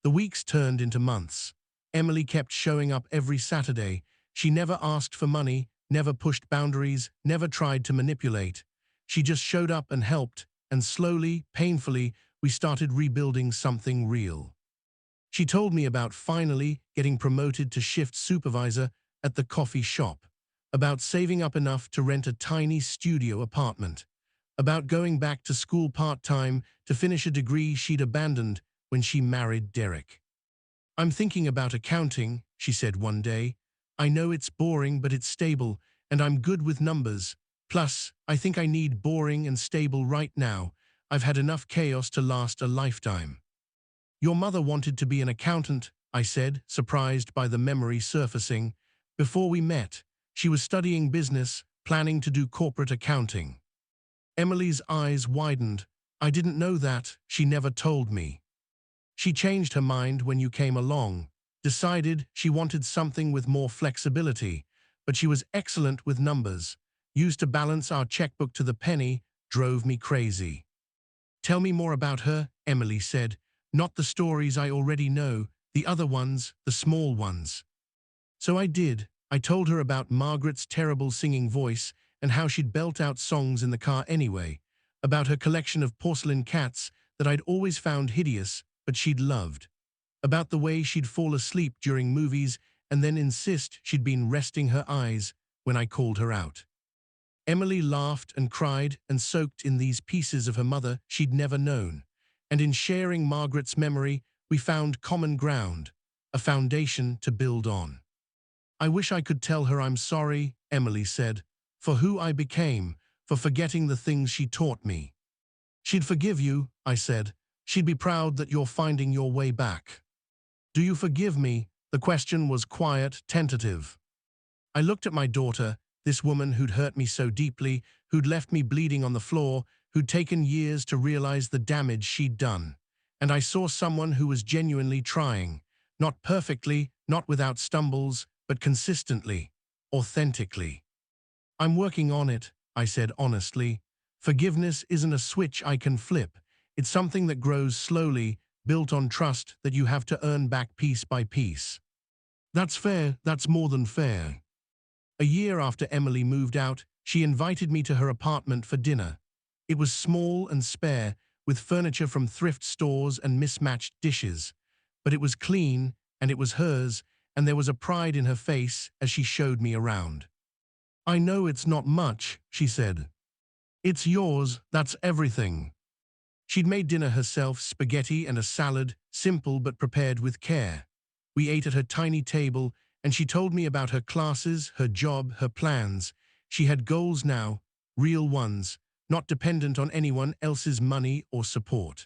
The weeks turned into months. Emily kept showing up every Saturday. She never asked for money, never pushed boundaries, never tried to manipulate. She just showed up and helped, and slowly, painfully, we started rebuilding something real. She told me about finally getting promoted to shift supervisor at the coffee shop, about saving up enough to rent a tiny studio apartment, about going back to school part-time to finish a degree she'd abandoned when she married Derek. "I'm thinking about accounting," she said one day. "I know it's boring, but it's stable, and I'm good with numbers. Plus, I think I need boring and stable right now. I've had enough chaos to last a lifetime." "Your mother wanted to be an accountant," I said, surprised by the memory surfacing. "Before we met, she was studying business, planning to do corporate accounting." Emily's eyes widened. "I didn't know that. She never told me." "She changed her mind when you came along, decided she wanted something with more flexibility, but she was excellent with numbers. Used to balance our checkbook to the penny, drove me crazy." "Tell me more about her," Emily said. "Not the stories I already know, the other ones, the small ones." So I did. I told her about Margaret's terrible singing voice and how she'd belt out songs in the car anyway, about her collection of porcelain cats that I'd always found hideous, but she'd loved, about the way she'd fall asleep during movies and then insist she'd been resting her eyes when I called her out. Emily laughed and cried and soaked in these pieces of her mother she'd never known, and in sharing Margaret's memory, we found common ground, a foundation to build on. "I wish I could tell her I'm sorry," Emily said, "for who I became, for forgetting the things she taught me." "She'd forgive you," I said. "She'd be proud that you're finding your way back." "Do you forgive me?" The question was quiet, tentative. I looked at my daughter, this woman who'd hurt me so deeply, who'd left me bleeding on the floor, who'd taken years to realize the damage she'd done. And I saw someone who was genuinely trying, not perfectly, not without stumbles, but consistently, authentically. "I'm working on it," I said honestly. "Forgiveness isn't a switch I can flip. It's something that grows slowly, built on trust that you have to earn back piece by piece." "That's fair, that's more than fair." A year after Emily moved out, she invited me to her apartment for dinner. It was small and spare, with furniture from thrift stores and mismatched dishes. But it was clean, and it was hers, and there was a pride in her face as she showed me around. "I know it's not much," she said. "It's yours, that's everything." She'd made dinner herself, spaghetti and a salad, simple but prepared with care. We ate at her tiny table, and she told me about her classes, her job, her plans. She had goals now, real ones, not dependent on anyone else's money or support.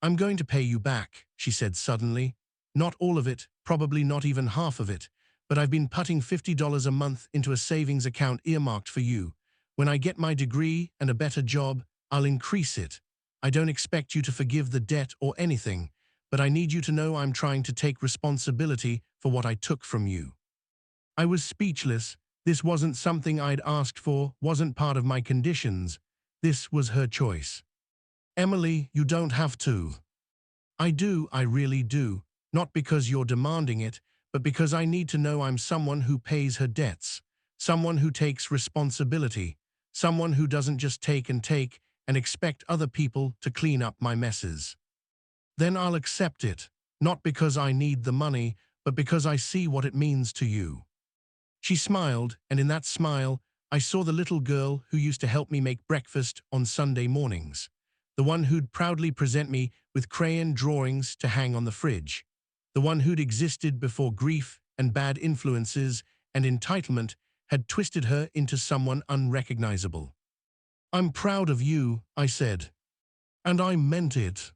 "I'm going to pay you back," she said suddenly. "Not all of it, probably not even half of it, but I've been putting $50 a month into a savings account earmarked for you. When I get my degree and a better job, I'll increase it. I don't expect you to forgive the debt or anything, but I need you to know I'm trying to take responsibility for what I took from you." I was speechless. This wasn't something I'd asked for, wasn't part of my conditions. This was her choice. "Emily, you don't have to." "I do, I really do. Not because you're demanding it, but because I need to know I'm someone who pays her debts, someone who takes responsibility, someone who doesn't just take and expect other people to clean up my messes. Then I'll accept it, not because I need the money, but because I see what it means to you." She smiled, and in that smile, I saw the little girl who used to help me make breakfast on Sunday mornings, the one who'd proudly present me with crayon drawings to hang on the fridge, the one who'd existed before grief and bad influences and entitlement had twisted her into someone unrecognizable. "I'm proud of you," I said. "And I meant it."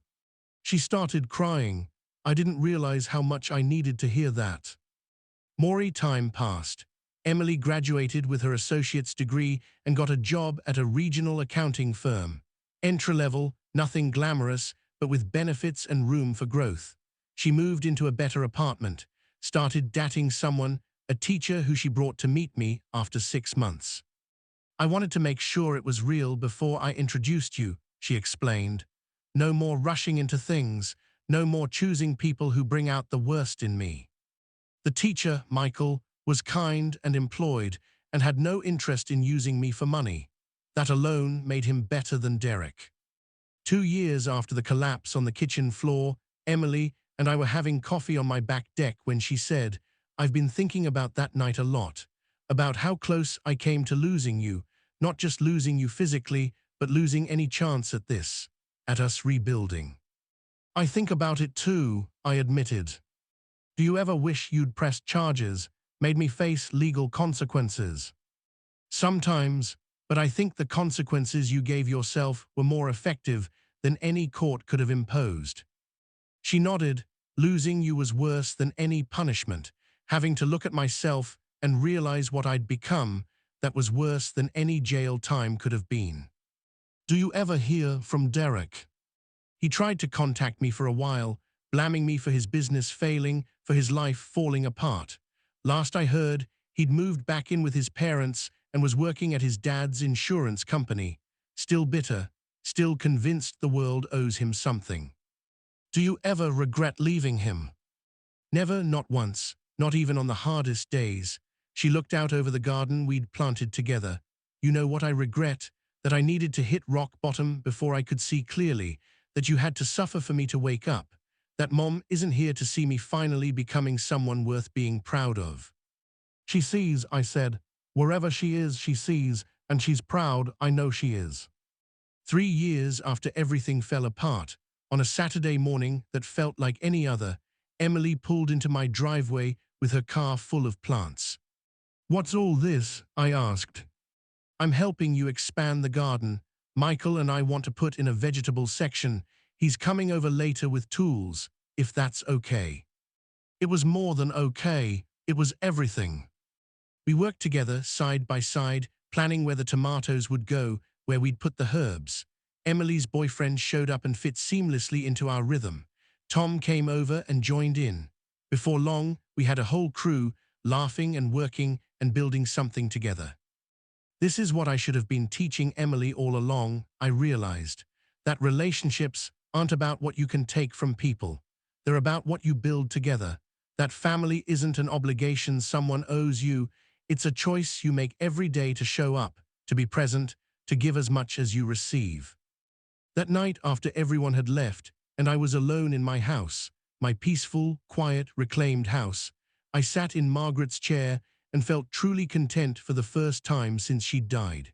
She started crying. I didn't realize how much I needed to hear that. More time passed. Emily graduated with her associate's degree and got a job at a regional accounting firm. Entry-level, nothing glamorous, but with benefits and room for growth. She moved into a better apartment, started dating someone, a teacher who she brought to meet me after 6 months. "I wanted to make sure it was real before I introduced you," she explained. "No more rushing into things, no more choosing people who bring out the worst in me." The teacher, Michael, was kind and employed and had no interest in using me for money. That alone made him better than Derek. 2 years after the collapse on the kitchen floor, Emily and I were having coffee on my back deck when she said, "I've been thinking about that night a lot, about how close I came to losing you, not just losing you physically, but losing any chance at this, at us rebuilding." I think about it too, I admitted. Do you ever wish you'd pressed charges, made me face legal consequences? Sometimes, but I think the consequences you gave yourself were more effective than any court could have imposed. She nodded. Losing you was worse than any punishment. Having to look at myself and realize what I'd become, that was worse than any jail time could have been. Do you ever hear from Derek? He tried to contact me for a while, blaming me for his business failing, for his life falling apart. Last I heard, he'd moved back in with his parents and was working at his dad's insurance company. Still bitter, still convinced the world owes him something. Do you ever regret leaving him? Never, not once, not even on the hardest days. She looked out over the garden we'd planted together. You know what I regret? That I needed to hit rock bottom before I could see clearly, that you had to suffer for me to wake up, that Mom isn't here to see me finally becoming someone worth being proud of. She sees, I said. Wherever she is, she sees, and she's proud, I know she is. 3 years after everything fell apart, on a Saturday morning that felt like any other, Emily pulled into my driveway with her car full of plants. What's all this? I asked. I'm helping you expand the garden. Michael and I want to put in a vegetable section. He's coming over later with tools, if that's okay. It was more than okay, it was everything. We worked together, side by side, planning where the tomatoes would go, where we'd put the herbs. Emily's boyfriend showed up and fit seamlessly into our rhythm. Tom came over and joined in. Before long, we had a whole crew, laughing and working and building something together. This is what I should have been teaching Emily all along, I realized. That relationships aren't about what you can take from people. They're about what you build together. That family isn't an obligation someone owes you. It's a choice you make every day to show up, to be present, to give as much as you receive. That night after everyone had left, and I was alone in my house, my peaceful, quiet, reclaimed house, I sat in Margaret's chair and felt truly content for the first time since she'd died.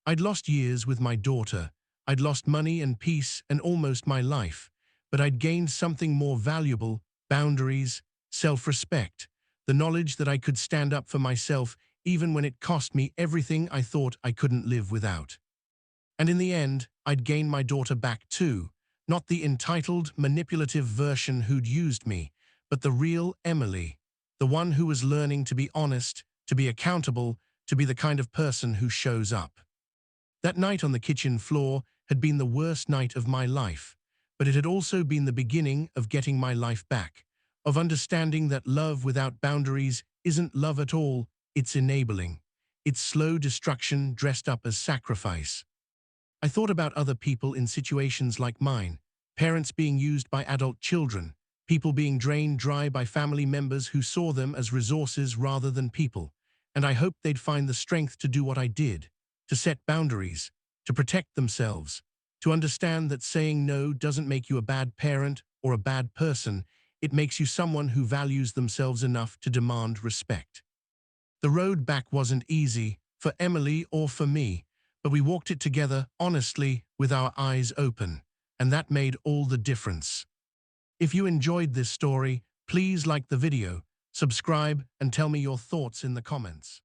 I'd lost years with my daughter. I'd lost money and peace and almost my life, but I'd gained something more valuable: boundaries, self-respect, the knowledge that I could stand up for myself even when it cost me everything I thought I couldn't live without. And in the end, I'd gained my daughter back too, not the entitled, manipulative version who'd used me, but the real Emily, the one who was learning to be honest, to be accountable, to be the kind of person who shows up. That night on the kitchen floor had been the worst night of my life, but it had also been the beginning of getting my life back, of understanding that love without boundaries isn't love at all, it's enabling. It's slow destruction dressed up as sacrifice. I thought about other people in situations like mine, parents being used by adult children, people being drained dry by family members who saw them as resources rather than people, and I hoped they'd find the strength to do what I did, to set boundaries, to protect themselves, to understand that saying no doesn't make you a bad parent or a bad person, it makes you someone who values themselves enough to demand respect. The road back wasn't easy, for Emily or for me, but we walked it together, honestly, with our eyes open, and that made all the difference. If you enjoyed this story, please like the video, subscribe, and tell me your thoughts in the comments.